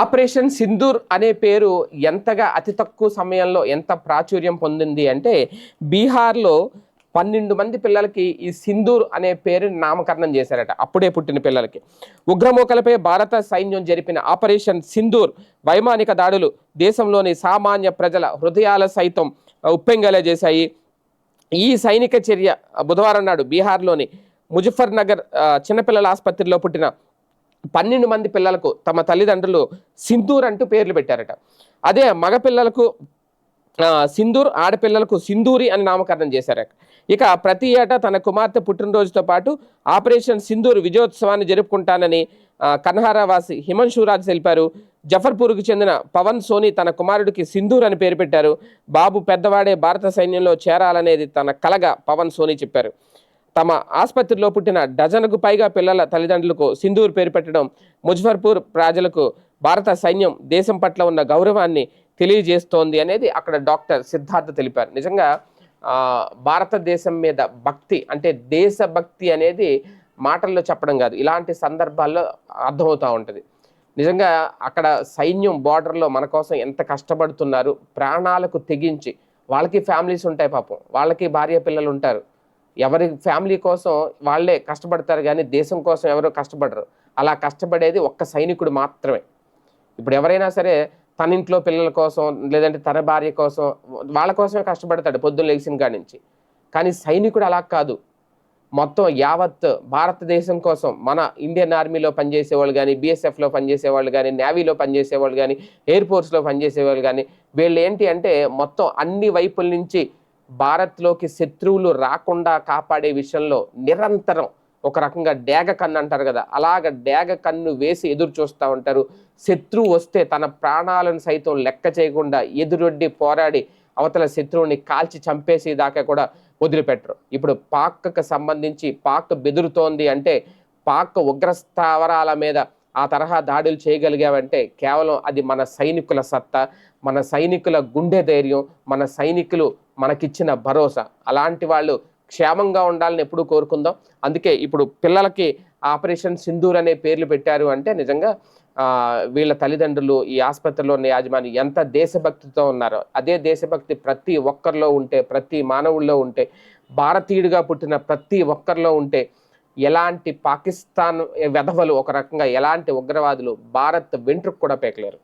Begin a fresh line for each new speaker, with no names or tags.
Operation Sindoor అనే పేరు ఎంతగా అతి తక్కువ సమయంలో ఎంత ప్రాచుర్యం పొందింది అంటే బీహార్లో 12 మంది పిల్లలకి ఈ సింధూర్ అనే పేరుని నామకరణం చేశారట, అప్పుడే పుట్టిన పిల్లలకి. ఉగ్రమూకలపై భారత సైన్యం జరిపిన ఆపరేషన్ సింధూర్ వైమానిక దాడులు దేశంలోని సామాన్య ప్రజల హృదయాల సైతం ఉప్పెంగేలా చేశాయి. ఈ సైనిక చర్య బుధవారం నాడు బీహార్లోని ముజఫర్ నగర్ చిన్నపిల్లల ఆసుపత్రిలో పుట్టిన 12 మంది పిల్లలకు తమ తల్లిదండ్రులు సింధూర్ అంటూ పేర్లు పెట్టారట. అదే మగపిల్లలకు సింధూర్, ఆడపిల్లలకు సింధూరి అని నామకరణం చేశారట. ఇక ప్రతి ఏటా తన కుమార్తె పుట్టినరోజుతో పాటు ఆపరేషన్ సింధూర్ విజయోత్సవాన్ని జరుపుకుంటానని కన్హారా వాసి హిమాంశురాజ్ తెలిపారు. జఫర్పూర్కు చెందిన పవన్ సోని తన కుమారుడికి సింధూర్ అని పేరు పెట్టారు. బాబు పెద్దవాడే భారత సైన్యంలో చేరాలనేది తన కలగా పవన్ సోని చెప్పారు. తమ ఆసుపత్రిలో పుట్టిన డజన్కు పైగా పిల్లల తల్లిదండ్రులకు సింధూర్ పేరు పెట్టడం ముజఫర్పూర్ ప్రజలకు భారత సైన్యం దేశం పట్ల ఉన్న గౌరవాన్ని తెలియజేస్తోంది అనేది అక్కడ డాక్టర్ సిద్ధార్థ తెలిపారు. నిజంగా భారతదేశం మీద భక్తి అంటే దేశభక్తి అనేది మాటల్లో చెప్పడం కాదు, ఇలాంటి సందర్భాల్లో అర్థమవుతూ ఉంటుంది. నిజంగా అక్కడ సైన్యం బార్డర్లో మన కోసం ఎంత కష్టపడుతున్నారు, ప్రాణాలకు తెగించి. వాళ్ళకి ఫ్యామిలీస్ ఉంటాయి, పాపం వాళ్ళకి భార్య పిల్లలు ఉంటారు. ఎవరి ఫ్యామిలీ కోసం వాళ్ళే కష్టపడతారు కానీ దేశం కోసం ఎవరో కష్టపడరు. అలా కష్టపడేది ఒక్క సైనికుడు మాత్రమే. ఇప్పుడు ఎవరైనా సరే తన ఇంట్లో పిల్లల కోసం లేదంటే తన భార్య కోసం వాళ్ళ కోసమే కష్టపడతాడు పొద్దున్న లేచిన కాడి నుంచి. కానీ సైనికుడు అలా కాదు, మొత్తం యావత్ భారతదేశం కోసం మన ఇండియన్ ఆర్మీలో పనిచేసేవాళ్ళు కానీ, బీఎస్ఎఫ్లో పనిచేసేవాళ్ళు కానీ, నేవీలో పనిచేసేవాళ్ళు కానీ, ఎయిర్ ఫోర్స్లో పనిచేసేవాళ్ళు కానీ, వీళ్ళు ఏంటి అంటే మొత్తం అన్ని వైపుల నుంచి భారత్లోకి శత్రువులు రాకుండా కాపాడే విషయంలో నిరంతరం ఒక రకంగా డేగ కన్ను అంటారు కదా, అలాగ డేగ కన్ను వేసి ఎదురు చూస్తూ ఉంటారు. శత్రువు వస్తే తన ప్రాణాలను సైతం లెక్క చేయకుండా ఎదురొడ్డి పోరాడి అవతల శత్రువుని కాల్చి చంపేసి దాకా కూడా వదిలిపెట్టరు. ఇప్పుడు పాక్కు సంబంధించి పాక్ బెదురుతోంది అంటే, పాక్ ఉగ్రస్థావరాల మీద ఆ తరహా దాడులు చేయగలిగామంటే కేవలం అది మన సైనికుల సత్తా, మన సైనికుల గుండె ధైర్యం, మన సైనికులు మనకిచ్చిన భరోసా. అలాంటి వాళ్ళు క్షేమంగా ఉండాలని ఎప్పుడూ కోరుకుందాం. అందుకే ఇప్పుడు పిల్లలకి ఆపరేషన్ సింధూర్ అనే పేర్లు పెట్టారు అంటే నిజంగా వీళ్ళ తల్లిదండ్రులు, ఈ ఆసుపత్రిలో ఉన్న యాజమాన్యం ఎంత దేశభక్తితో ఉన్నారో. అదే దేశభక్తి ప్రతి ఒక్కరిలో ఉంటే, ప్రతి మానవుల్లో ఉంటే, భారతీయుడిగా పుట్టిన ప్రతి ఒక్కరిలో ఉంటే ఎలాంటి పాకిస్తాన్ వెధవలు, ఒక రకంగా ఎలాంటి ఉగ్రవాదులు భారత్ వెంట్రుకు కూడా పేకలేరు.